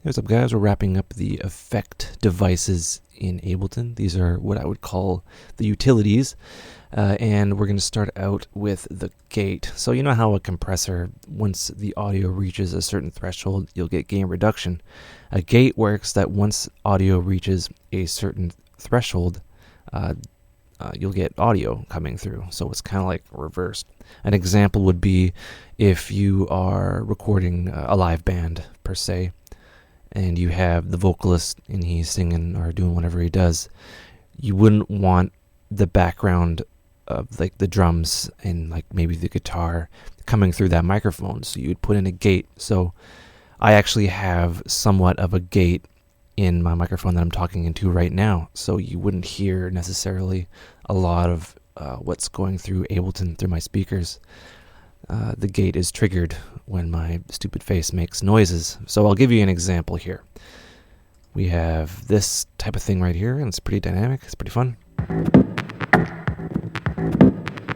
What's up, guys? We're wrapping up the effect devices in Ableton. These are what I would call the utilities. And we're going to start out with the gate. So you know how a compressor, once the audio reaches a certain threshold, you'll get gain reduction. A gate works that once audio reaches a certain threshold, you'll get audio coming through. So it's kind of like reversed. An example would be if you are recording a live band, per se, and you have the vocalist and he's singing or doing whatever he does, you wouldn't want the background of like the drums and like maybe the guitar coming through that microphone. So you'd put in a gate. So I actually have somewhat of a gate in my microphone that I'm talking into right now. So you wouldn't hear necessarily a lot of what's going through Ableton through my speakers. The gate is triggered when my stupid face makes noises. So I'll give you an example here. We have this type of thing right here, and it's pretty dynamic. It's pretty fun.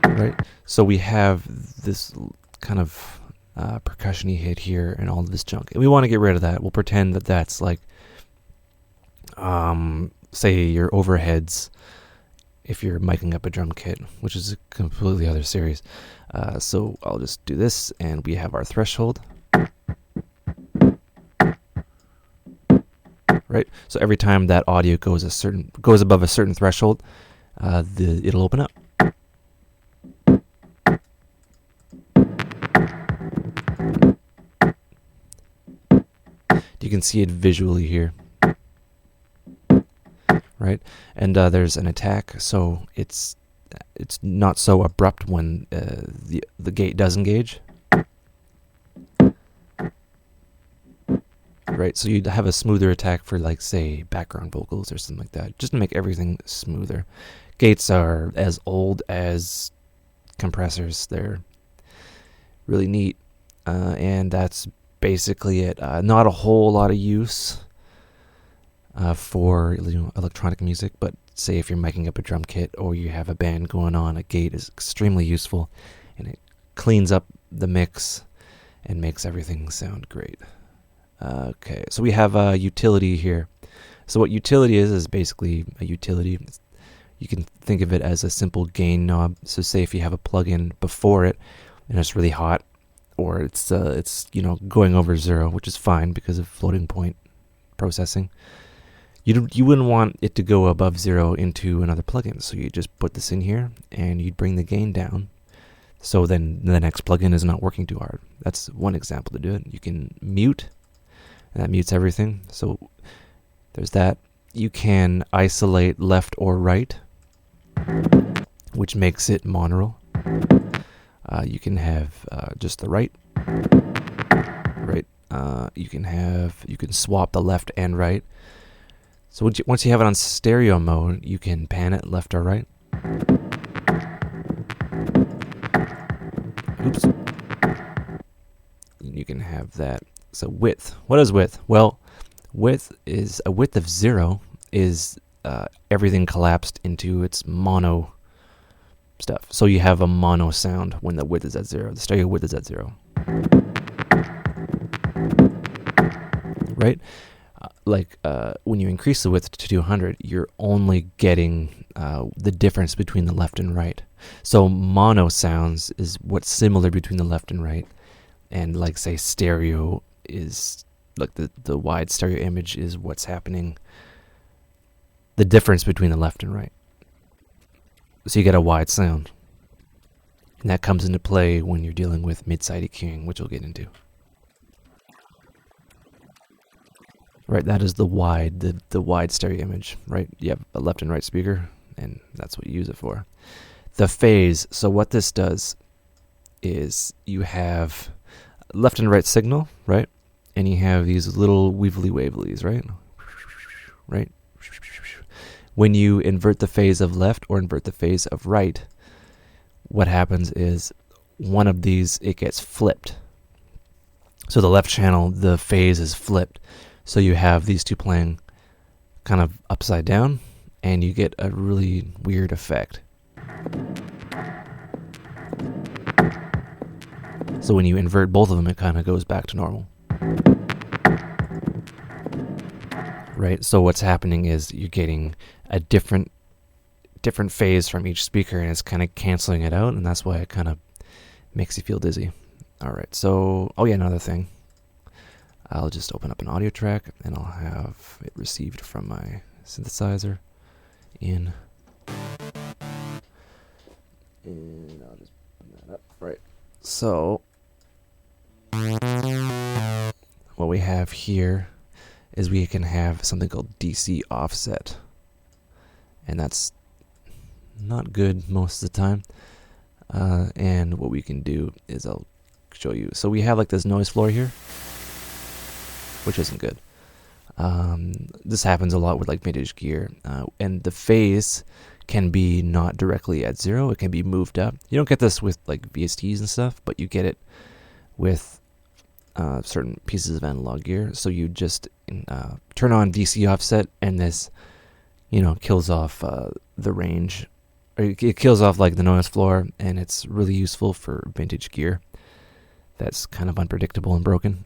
Right? So we have this kind of percussion-y hit here and all of this junk. And we want to get rid of that. We'll pretend that that's like, say your overheads if you're miking up a drum kit, which is a completely other series. So I'll just do this, and we have our threshold. Right? So every time that audio goes above a certain threshold, it'll open up. You can see it visually here. Right? And there's an attack, so it's not so abrupt when the gate does engage. Right? So you'd have a smoother attack for, like, say, background vocals or something like that, just to make everything smoother. Gates are as old as compressors. They're really neat, and that's basically it. Not a whole lot of use for electronic music, but say if you're making up a drum kit or you have a band going on, a gate is extremely useful, and it cleans up the mix and makes everything sound great. Okay, so we have a utility here. So what utility is basically a utility. You can think of it as a simple gain knob. So say if you have a plugin before it and it's really hot, or it's going over 0, which is fine because of floating point processing. You wouldn't want it to go above 0 into another plugin, so you just put this in here and you'd bring the gain down. So then the next plugin is not working too hard. That's one example to do it. You can mute, and that mutes everything. So there's that. You can isolate left or right, which makes it monaural. You can have just the right. You can swap the left and right. So once you have it on stereo mode, you can pan it left or right. Oops. You can have that. So width. What is width? Well, width is a width of 0 is everything collapsed into its mono stuff. So you have a mono sound when the width is at 0. The stereo width is at 0. Right? When you increase the width to 200, you're only getting the difference between the left and right. So mono sounds is what's similar between the left and right. And like, say, stereo is like the wide stereo image is what's happening, the difference between the left and right. So you get a wide sound. And that comes into play when you're dealing with mid-side EQing, which we'll get into. Right, that is the wide stereo image, right? You have a left and right speaker, and that's what you use it for. The phase, so what this does is you have left and right signal, right? And you have these little weevily-wavelies, right? Right? When you invert the phase of left or invert the phase of right, what happens is one of these, it gets flipped. So the left channel, the phase is flipped. So you have these two playing kind of upside down, and you get a really weird effect. So when you invert both of them, it kind of goes back to normal. right? So what's happening is you're getting a different phase from each speaker, and it's kind of canceling it out, and that's why it kind of makes you feel dizzy. All right, so, oh yeah, another thing. I'll just open up an audio track, and I'll have it received from my synthesizer in. And I'll just put that up. Right. So, what we have here is we can have something called DC offset. And that's not good most of the time. And what we can do is I'll show you. So we have like this noise floor here, which isn't good. This happens a lot with like vintage gear. And the phase can be not directly at 0. It can be moved up. You don't get this with like VSTs and stuff, but you get it with certain pieces of analog gear. So you just turn on DC offset, and this, kills off the range. Or it kills off like the noise floor, and it's really useful for vintage gear that's kind of unpredictable and broken.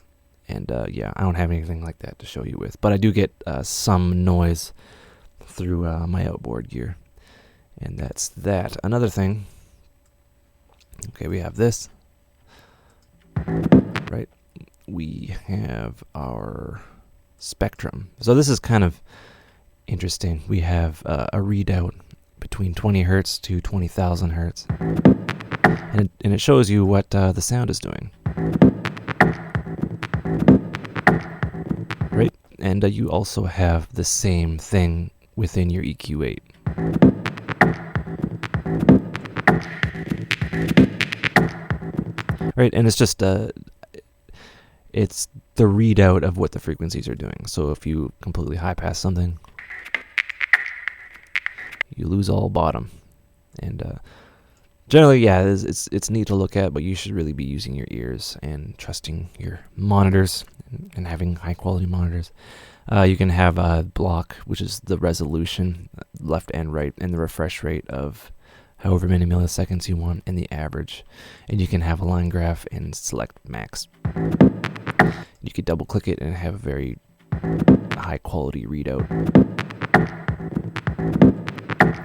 And yeah, I don't have anything like that to show you with, but I do get some noise through my outboard gear. And that's that. Another thing, okay, we have this, right? We have our spectrum. So this is kind of interesting. We have a readout between 20 hertz to 20,000 hertz. And it shows you what the sound is doing. Right? And you also have the same thing within your EQ8. Right, and it's just it's the readout of what the frequencies are doing. So if you completely high pass something, you lose all bottom. And generally, yeah, it's neat to look at, but you should really be using your ears and trusting your monitors and having high quality monitors. You can have a block, which is the resolution, left and right, and the refresh rate of however many milliseconds you want, and the average. And you can have a line graph and select max. You could double click it and have a very high quality readout.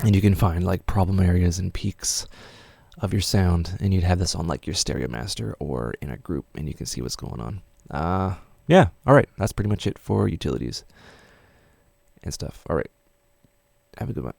And you can find like problem areas and peaks of your sound, and you'd have this on like your stereo master or in a group, and you can see what's going on. Yeah, all right, that's pretty much it for utilities and stuff. All right, have a good one.